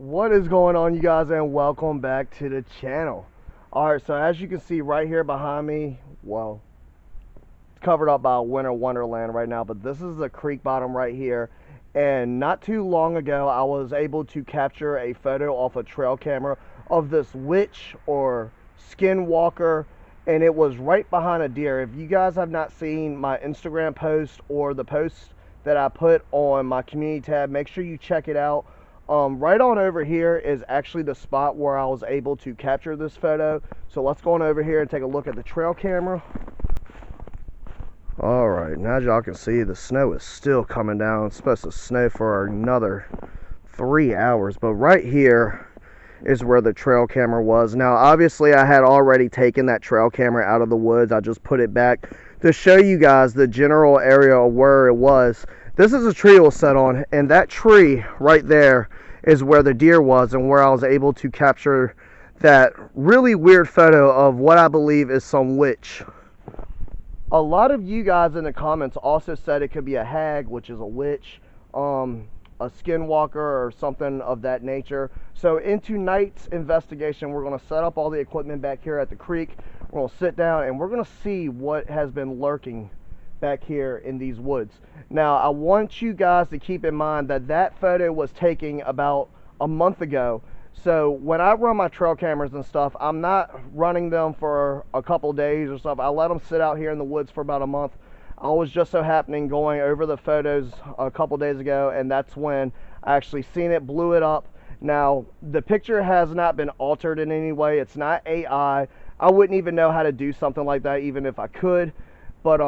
What is going on, you guys, and welcome back to the channel. Alright, so as you can see right here behind me, well, it's covered up by a winter wonderland right now, but this is the creek bottom right here. And not too long ago, I was able to capture a photo off a trail camera of this witch or skinwalker, and it was right behind a deer. If you guys have not seen my Instagram post or the post that I put on my community tab, make sure you check it out. Right on over here is actually the spot where I was able to capture this photo. So let's go on over here and take a look at the trail camera. Alright, now as y'all can see, the snow is still coming down. It's supposed to snow for another 3 hours. But right here is where the trail camera was. Now obviously I had already taken that trail camera out of the woods. I just put it back to show you guys the general area of where it was. This is a tree it was set on, and that tree right there is where the deer was, and where I was able to capture that really weird photo of what I believe is some witch. A lot of you guys in the comments also said it could be a hag, which is a witch, a skinwalker or something of that nature. So in tonight's investigation, we're going to set up all the equipment back here at the creek. We're going to sit down and we're going to see what has been lurking back here in these woods. Now I want you guys to keep in mind that that photo was taken about a month ago. So when I run my trail cameras and stuff, I'm not running them for a couple days or stuff. I let them sit out here in the woods for about a month. I was just so happening going over the photos a couple days ago, and that's when I actually seen it, blew it up. Now the picture has not been altered in any way. It's not AI. I wouldn't even know how to do something like that even if I could. But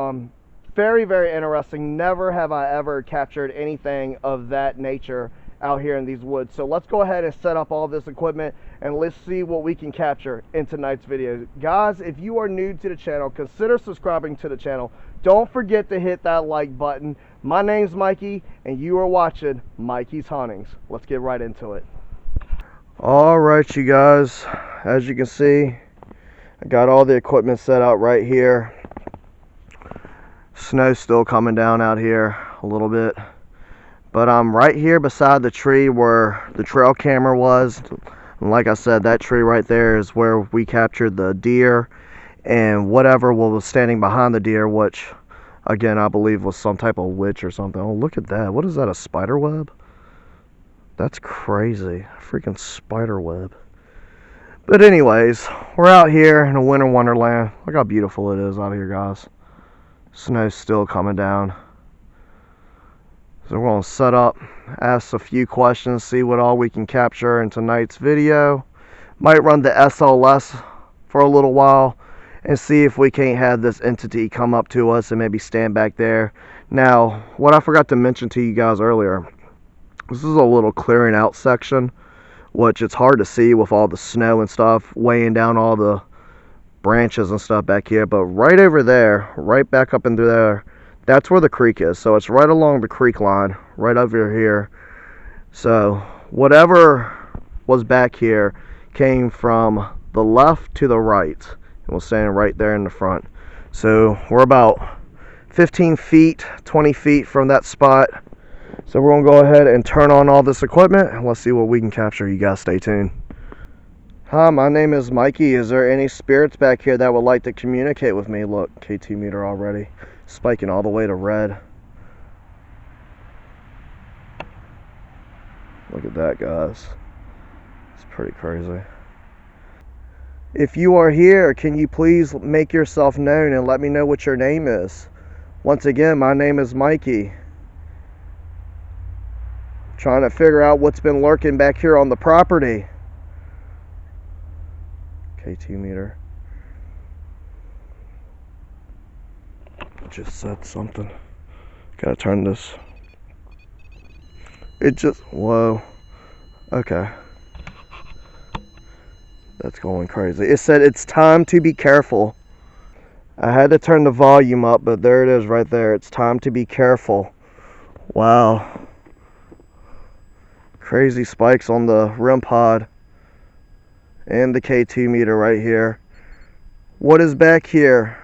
very, very interesting. Never have I ever captured anything of that nature out here in these woods. So let's go ahead and set up all this equipment and let's see what we can capture in tonight's video. Guys, if you are new to the channel, consider subscribing to the channel. Don't forget to hit that like button. My name's Mikey and you are watching Mikey's Hauntings. Let's get right into it. Alright, you guys, as you can see, I got all the equipment set out right here. Snow's still coming down out here a little bit, but I'm right here beside the tree where the trail camera was. And like I said, that tree right there is where we captured the deer and whatever was standing behind the deer, which again I believe was some type of witch or something. Oh, look at that. What is that, a spider web? That's crazy. A freaking spider web. But anyways, we're out here in a winter wonderland. Look how beautiful it is out here, guys. Snow's still coming down. So we're going to set up, ask a few questions, see what all we can capture in tonight's video. Might run the SLS for a little while and see if we can't have this entity come up to us and maybe stand back there. Now, what I forgot to mention to you guys earlier, this is a little clearing out section, which it's hard to see with all the snow and stuff weighing down all the branches and stuff back here. But right over there, right back up into there, that's where the creek is. So it's right along the creek line, right over here. So whatever was back here came from the left to the right and was standing right there in the front. So we're about 15 feet, 20 feet from that spot. So we're gonna go ahead and turn on all this equipment and let's see what we can capture. You guys stay tuned. Hi, my name is Mikey. Is there any spirits back here that would like to communicate with me? Look, KT meter already spiking all the way to red. Look at that, guys. It's pretty crazy. If you are here, can you please make yourself known and let me know what your name is? Once again, my name is Mikey. Trying to figure out what's been lurking back here on the property. KT meter. Just said something. Gotta turn this. It just, whoa. Okay. That's going crazy. It said it's time to be careful. I had to turn the volume up, but there it is right there. It's time to be careful. Wow. Crazy spikes on the REM pod. And the KT meter right here. What is back here?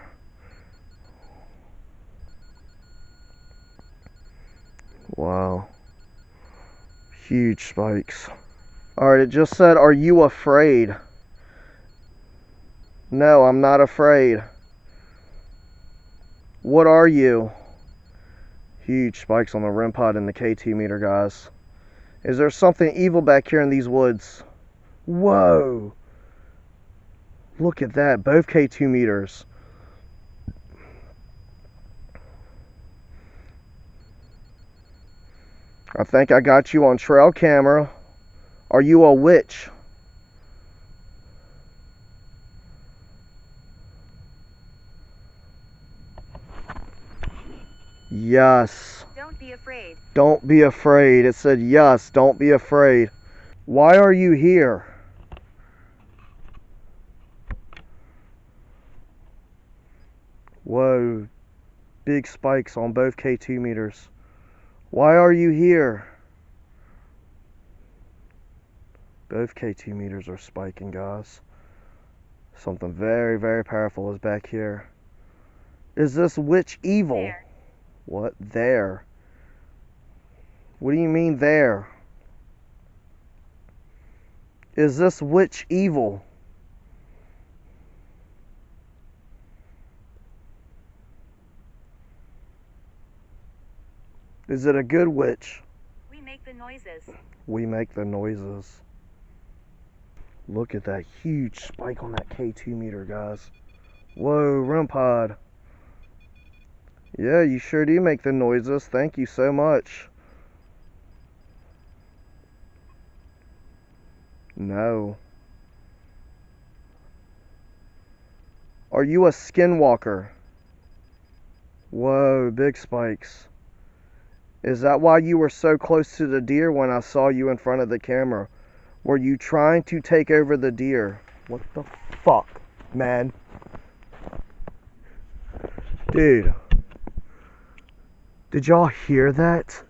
Wow. Huge spikes. Alright, it just said, are you afraid? No, I'm not afraid. What are you? Huge spikes on the REM pod and the KT meter, guys. Is there something evil back here in these woods? Whoa! Look at that, both K2 meters. I think I got you on trail camera. Are you a witch? Yes. Don't be afraid. Don't be afraid. It said yes, don't be afraid. Why are you here? Whoa. Big spikes on both K2 meters. Why are you here? Both K2 meters are spiking, guys. Something very, very powerful is back here. Is this witch evil? There. What? There? What do you mean there? Is this witch evil? Is it a good witch? We make the noises. We make the noises. Look at that huge spike on that K2 meter, guys. Whoa, REM pod. Yeah, you sure do make the noises. Thank you so much. No. Are you a Skinwalker? Whoa, big spikes. Is that why you were so close to the deer when I saw you in front of the camera? Were you trying to take over the deer? What the fuck, man? Dude. Did y'all hear that?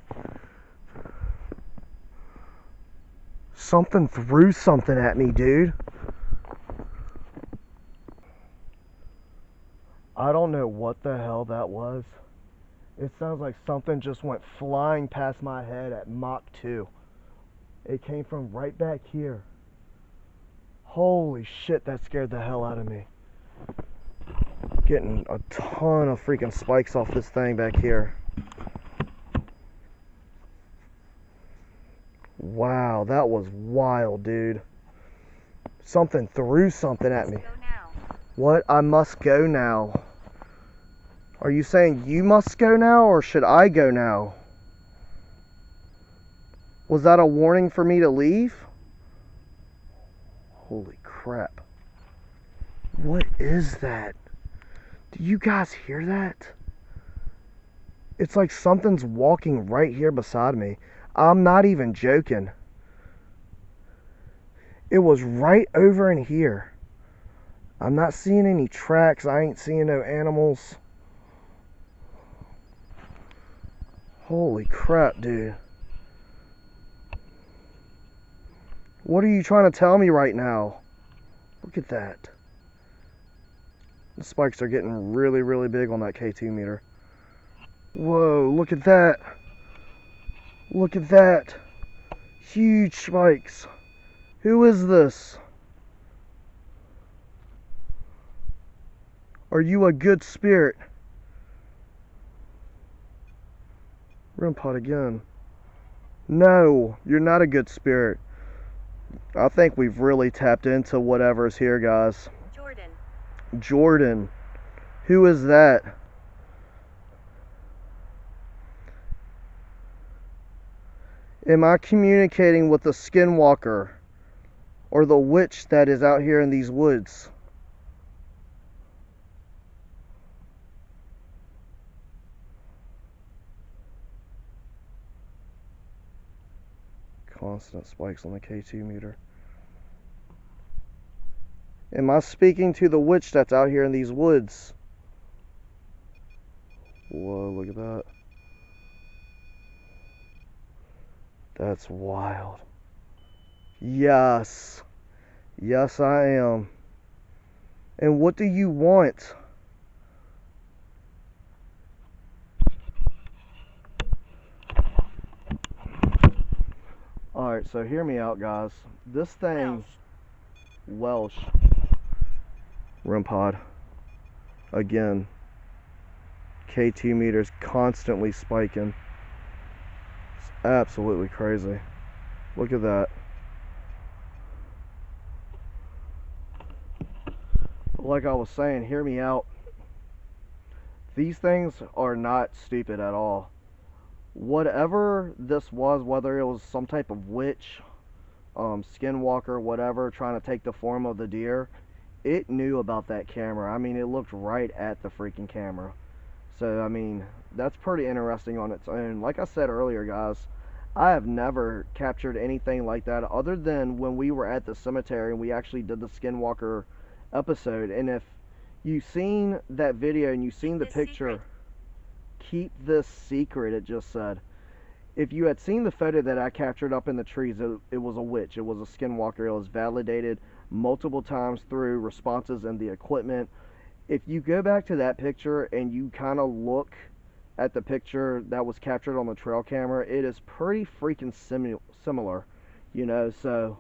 Something threw something at me, dude. I don't know what the hell that was. It sounds like something just went flying past my head at Mach 2. It came from right back here. Holy shit, that scared the hell out of me. Getting a ton of freaking spikes off this thing back here. Wow, that was wild, dude. Something threw something at me. Go now. What? I must go now. Are you saying you must go now, or should I go now? Was that a warning for me to leave? Holy crap. What is that? Do you guys hear that? It's like something's walking right here beside me. I'm not even joking. It was right over in here. I'm not seeing any tracks. I ain't seeing no animals. Holy crap, dude. What are you trying to tell me right now? Look at that. The spikes are getting really, really big on that K2 meter. Whoa, look at that. Look at that. Huge spikes. Who is this? Are you a good spirit? REM pod again. No, you're not a good spirit. I think we've really tapped into whatever's here, guys. Jordan. Jordan. Who is that? Am I communicating with the Skinwalker or the witch that is out here in these woods? Constant spikes on the K2 meter. Am I speaking to the witch that's out here in these woods? Whoa, look at that. That's wild. Yes. Yes, I am. And what do you want? Alright, so hear me out, guys. This thing, Welsh REM pod, again, K2 meters constantly spiking. It's absolutely crazy. Look at that. Like I was saying, hear me out. These things are not stupid at all. Whatever this was, whether it was some type of witch, skinwalker, whatever, trying to take the form of the deer, it knew about that camera. I mean, it looked right at the freaking camera. So, I mean, that's pretty interesting on its own. Like I said earlier, guys, I have never captured anything like that other than when we were at the cemetery and we actually did the Skinwalker episode. And if you've seen that video and you've seen the picture, keep this secret, it just said. If you had seen the photo that I captured up in the trees, it was a witch. It was a skinwalker. It was validated multiple times through responses and the equipment. If you go back to that picture and you kind of look at the picture that was captured on the trail camera, it is pretty freaking similar, you know. So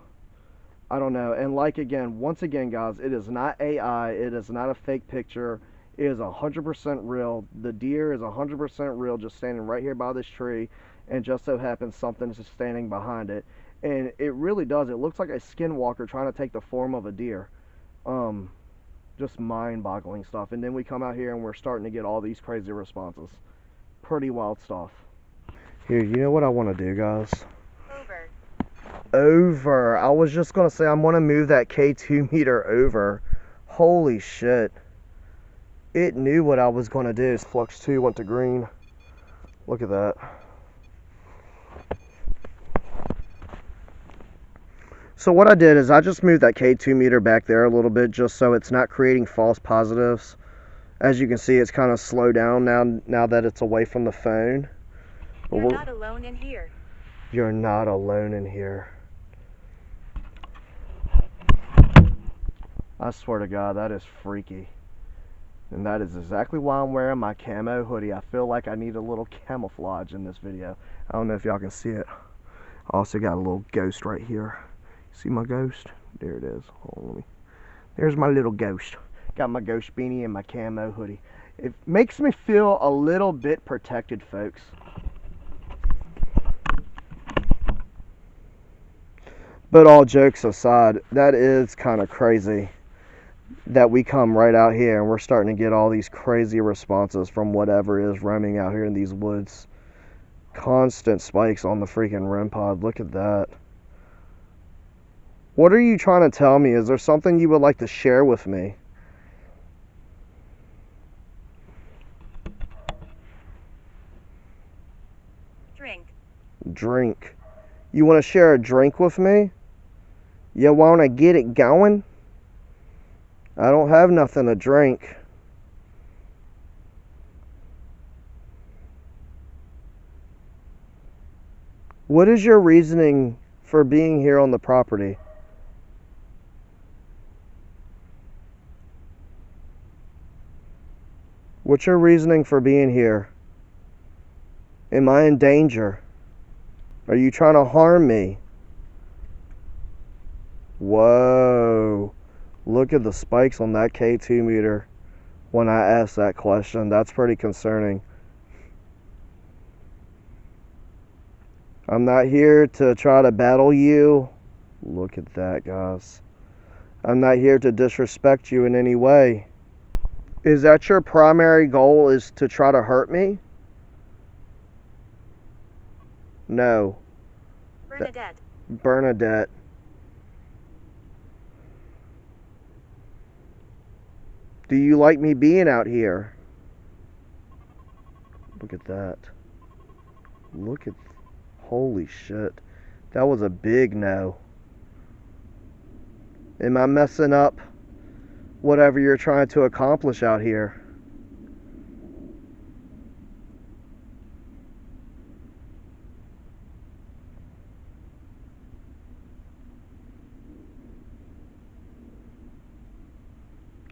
I don't know. And like, again, once again, guys, it is not AI. It is not a fake picture. It is 100% real. The deer is 100% real, just standing right here by this tree, and just so happens something is just standing behind it. And it really does. It looks like a skinwalker trying to take the form of a deer. Just mind-boggling stuff. And then we come out here and we're starting to get all these crazy responses. Pretty wild stuff. Here, you know what I want to do, guys? Over. I was just going to say I'm going to move that K2 meter over. Holy shit. It knew what I was going to do. Flux 2 went to green. Look at that. So what I did is I just moved that K2 meter back there a little bit just so it's not creating false positives. As you can see, it's kind of slowed down now that it's away from the phone. You're not alone in here. You're not alone in here. I swear to God, that is freaky. And that is exactly why I'm wearing my camo hoodie. I feel like I need a little camouflage in this video. I don't know if y'all can see it. I also got a little ghost right here. See my ghost? There it is. Hold on, let me. There's my little ghost. Got my ghost beanie and my camo hoodie. It makes me feel a little bit protected, folks. But all jokes aside, that is kind of crazy that we come right out here and we're starting to get all these crazy responses from whatever is roaming out here in these woods. Constant spikes on the freaking REM pod. Look at that. What are you trying to tell me? Is there something you would like to share with me? Drink. Drink. You want to share a drink with me? You want to get it going? I don't have nothing to drink. What is your reasoning for being here on the property? What's your reasoning for being here? Am I in danger? Are you trying to harm me? Whoa. Look at the spikes on that K2 meter when I asked that question. That's pretty concerning. I'm not here to try to battle you. Look at that, guys. I'm not here to disrespect you in any way. Is that your primary goal, is to try to hurt me? No. Bernadette. Bernadette. Do you like me being out here? Look at that. Look at... Holy shit. That was a big no. Am I messing up whatever you're trying to accomplish out here?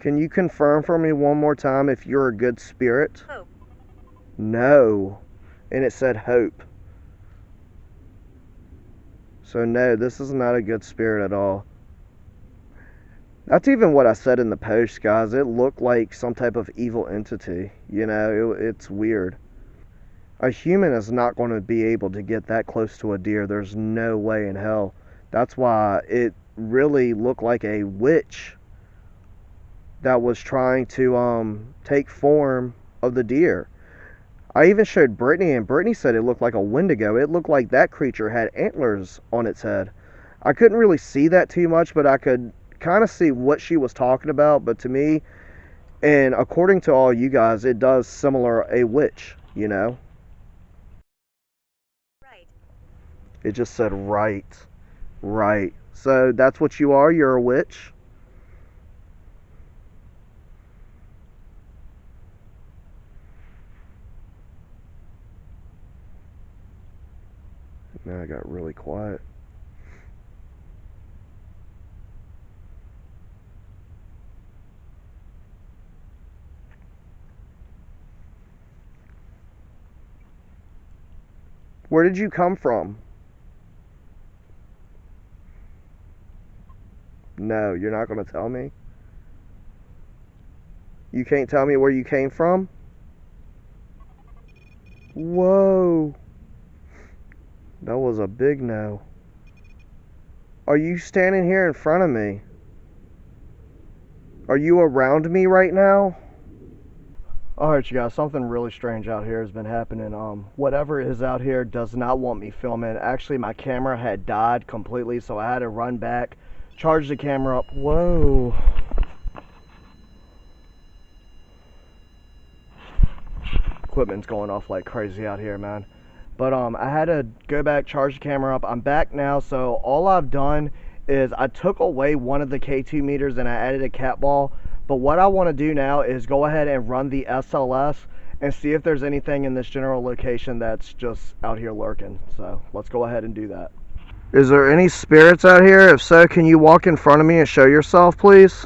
Can you confirm for me one more time if you're a good spirit? Hope. No. And it said hope. So no, this is not a good spirit at all. That's even what I said in the post, guys. It looked like some type of evil entity. You know, it's weird. A human is not going to be able to get that close to a deer. There's no way in hell. That's why it really looked like a witch that was trying to take form of the deer. I even showed Brittany, and Brittany said it looked like a Wendigo. It looked like that creature had antlers on its head. I couldn't really see that too much, but I could kind of see what she was talking about. But to me, and according to all you guys, it does similar a witch, you know? Right. It just said right. Right. So that's what you are? You're a witch? Now I got really quiet. Where did you come from? No, you're not going to tell me? You can't tell me where you came from? Whoa. That was a big no. Are you standing here in front of me? Are you around me right now? Alright, you guys, something really strange out here has been happening. Whatever is out here does not want me filming. Actually, my camera had died completely, so I had to run back, charge the camera up. Whoa. Equipment's going off like crazy out here, man. But I had to go back, charge the camera up. I'm back now, so all I've done is I took away one of the K2 meters and I added a cat ball. But what I want to do now is go ahead and run the SLS and see if there's anything in this general location that's just out here lurking. So let's go ahead and do that. Is there any spirits out here? If so, can you walk in front of me and show yourself, please?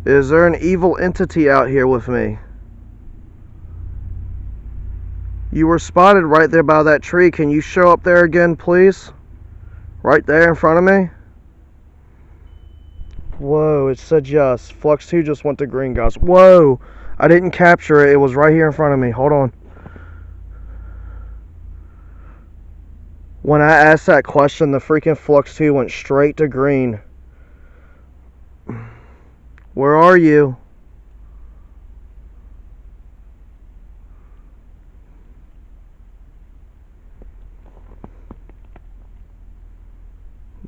Is there an evil entity out here with me? You were spotted right there by that tree. Can you show up there again, please? Right there in front of me? Whoa, it said yes. Flux 2 just went to green, guys. Whoa, I didn't capture it. It was right here in front of me. Hold on. When I asked that question, the freaking Flux 2 went straight to green. Where are you?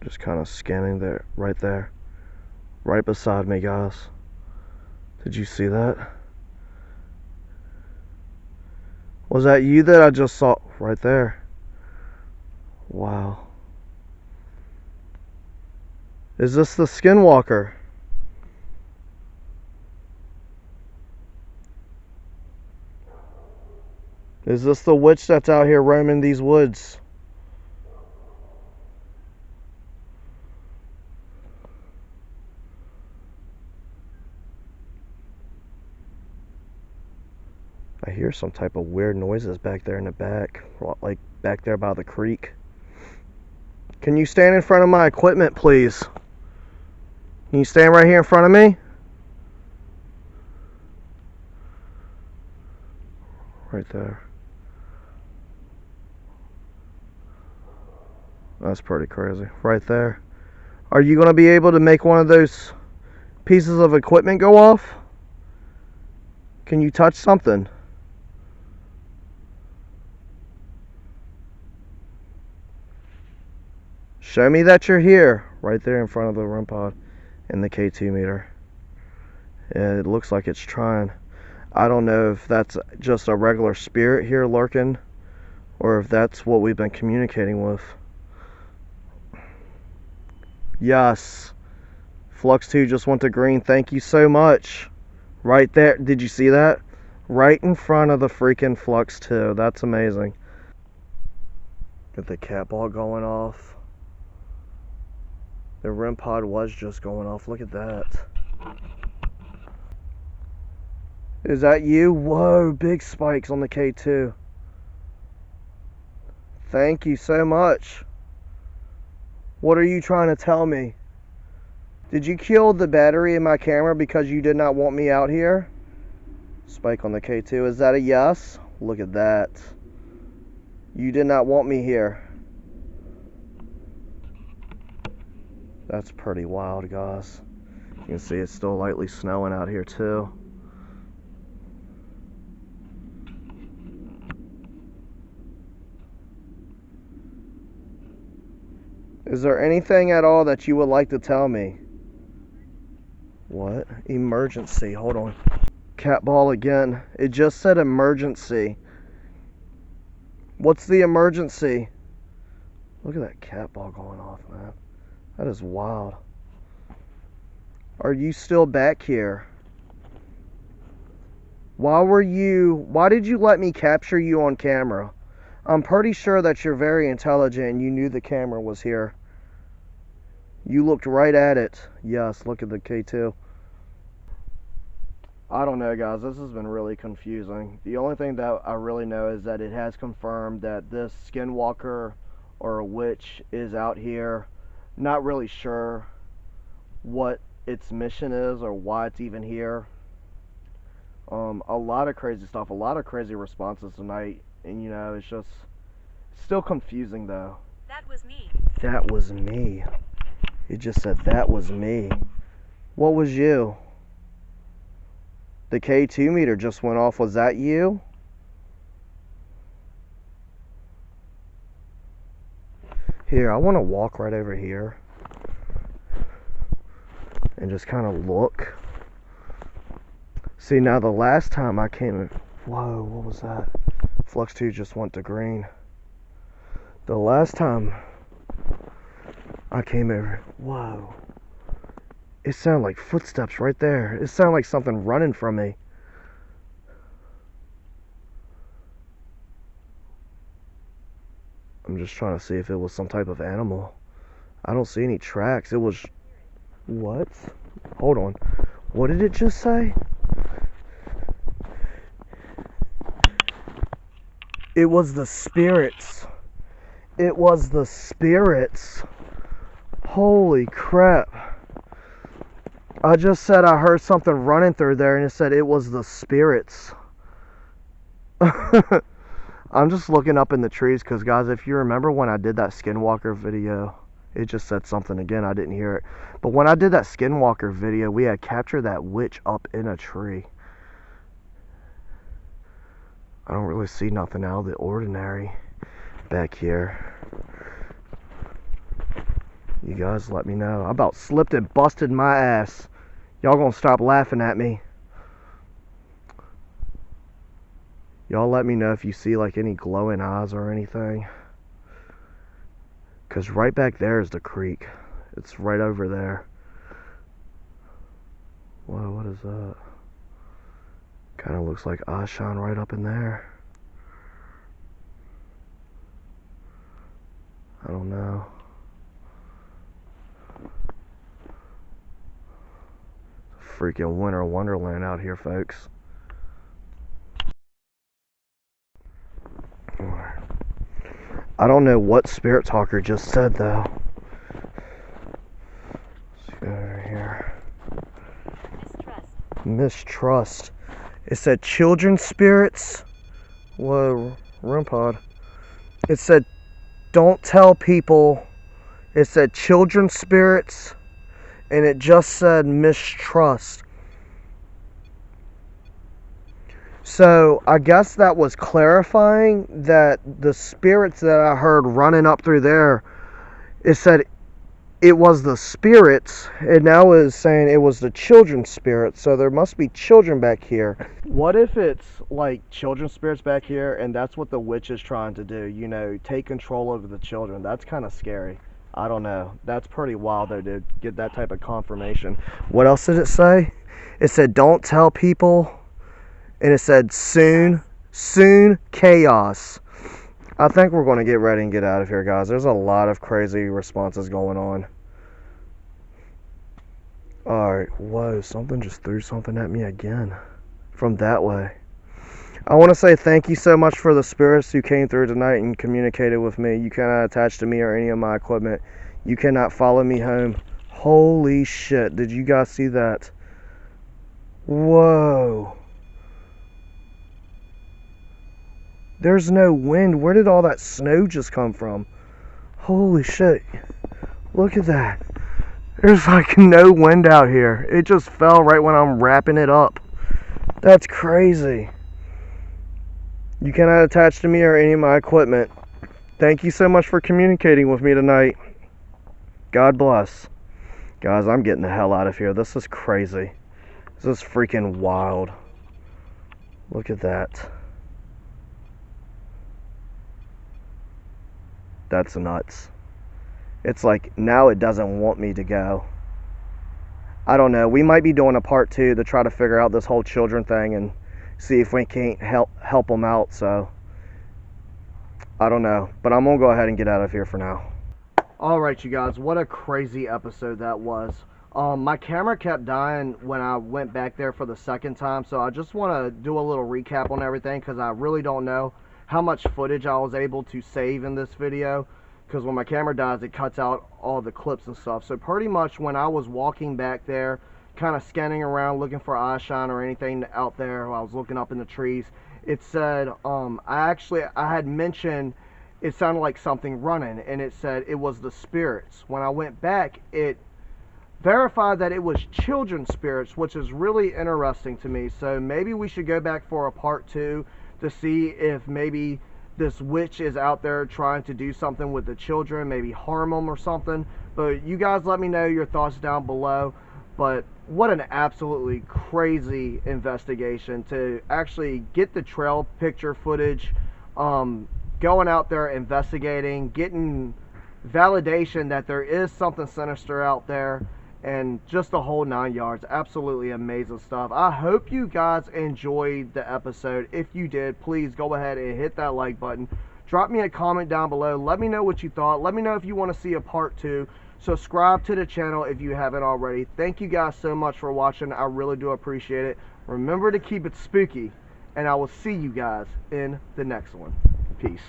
Just kind of scanning there, right there. Right beside me, guys. Did you see that? Was that you that I just saw? Right there. Wow. Is this the Skinwalker? Is this the witch that's out here roaming these woods? I hear some type of weird noises back there in the back, like back there by the creek. Can you stand in front of my equipment, please? Can you stand right here in front of me? Right there. That's pretty crazy. Right there. Are you going to be able to make one of those pieces of equipment go off? Can you touch something? Show me that you're here. Right there in front of the REM pod and the K2 meter. Yeah, it looks like it's trying. I don't know if that's just a regular spirit here lurking or if that's what we've been communicating with. Yes. Flux 2 just went to green. Thank you so much. Right there. Did you see that? Right in front of the freaking Flux 2. That's amazing. Got the cat ball going off. The REM pod was just going off. Look at that. Is that you? Whoa, big spikes on the K2. Thank you so much. What are you trying to tell me? Did you kill the battery in my camera because you did not want me out here? Spike on the K2. Is that a yes? Look at that. You did not want me here. That's pretty wild, guys. You can see it's still lightly snowing out here too. Is there anything at all that you would like to tell me? What? Emergency. Hold on. Cat ball again. It just said emergency. What's the emergency? Look at that cat ball going off, man. That is wild. Are you still back here? Why did you let me capture you on camera? I'm pretty sure that you're very intelligent and you knew the camera was here. You looked right at it. Yes, look at the K2. I don't know, guys. This has been really confusing. The only thing that I really know is that it has confirmed that this Skinwalker or a witch is out here. Not really sure what its mission is or why it's even here. A lot of crazy stuff, a lot of crazy responses tonight, and you know, it's just still confusing though. That was me. That was me. It just said that was me. What was you? The K2 meter just went off. Was that you? Here, I want to walk right over here and just kind of look. See, now the last time I came... Whoa, what was that? Flux 2 just went to green. The last time I came over... Whoa. It sounded like footsteps right there. It sounded like something running from me. I'm just trying to see if it was some type of animal. I don't see any tracks. It was... What? Hold on. What did it just say? It was the spirits. It was the spirits. Holy crap. I just said I heard something running through there and it said it was the spirits. I'm just looking up in the trees because, guys, if you remember when I did that Skinwalker video, it just said something again. I didn't hear it. But when I did that Skinwalker video, we had captured that witch up in a tree. I don't really see nothing out of the ordinary back here. You guys let me know. I about slipped and busted my ass. Y'all gonna stop laughing at me. Y'all let me know if you see like any glowing eyes or anything. Cause right back there is the creek. It's right over there. Whoa, what is that? Kinda looks like eye shine right up in there. I don't know. Freaking winter wonderland out here, folks. I don't know what Spirit Talker just said though. Let's go over here. Mistrust. It said children's spirits. Whoa, room pod. It said don't tell people. It said children's spirits. And it just said mistrust. So I guess that was clarifying that the spirits that I heard running up through there, it said it was the spirits, and now it's saying it was the children's spirits. So there must be children back here. What if it's like children's spirits back here and that's what the witch is trying to do, you know, take control over the children? That's kind of scary. I don't know. That's pretty wild though to get that type of confirmation. What else did it say? It said don't tell people. And it said soon chaos. I think we're going to get ready and get out of here, guys. There's a lot of crazy responses going on. Alright, whoa, something just threw something at me again. From that way. I want to say thank you so much for the spirits who came through tonight and communicated with me. You cannot attach to me or any of my equipment. You cannot follow me home. Holy shit, did you guys see that? Whoa. There's no wind. Where did all that snow just come from? Holy shit. Look at that. There's like no wind out here. It just fell right when I'm wrapping it up. That's crazy. You cannot attach to me or any of my equipment. Thank you so much for communicating with me tonight. God bless. Guys, I'm getting the hell out of here. This is crazy. This is freaking wild. Look at that. That's nuts. It's like now it doesn't want me to go. I don't know. We might be doing a part 2 to try to figure out this whole children thing and see if we can't help them out. So I don't know, but I'm gonna go ahead and get out of here for now. All right, you guys, what a crazy episode that was. My camera kept dying when I went back there for the second time, so I just want to do a little recap on everything because I really don't know how much footage I was able to save in this video, because when my camera dies it cuts out all the clips and stuff. So pretty much when I was walking back there, kind of scanning around looking for eye shine or anything out there, I was looking up in the trees, it said I had mentioned it sounded like something running, and it said it was the spirits. When I went back, it verified that it was children's spirits, which is really interesting to me. So maybe we should go back for a part 2 to see if maybe this witch is out there trying to do something with the children, maybe harm them or something. But you guys let me know your thoughts down below. But what an absolutely crazy investigation to actually get the trail picture footage, going out there investigating, getting validation that there is something sinister out there, and just the whole 9 yards. Absolutely amazing stuff. I hope you guys enjoyed the episode. If you did, please go ahead and hit that like button. Drop me a comment down below. Let me know what you thought. Let me know if you want to see a part 2. Subscribe to the channel if you haven't already. Thank you guys so much for watching. I really do appreciate it. Remember to keep it spooky, and I will see you guys in the next one. Peace.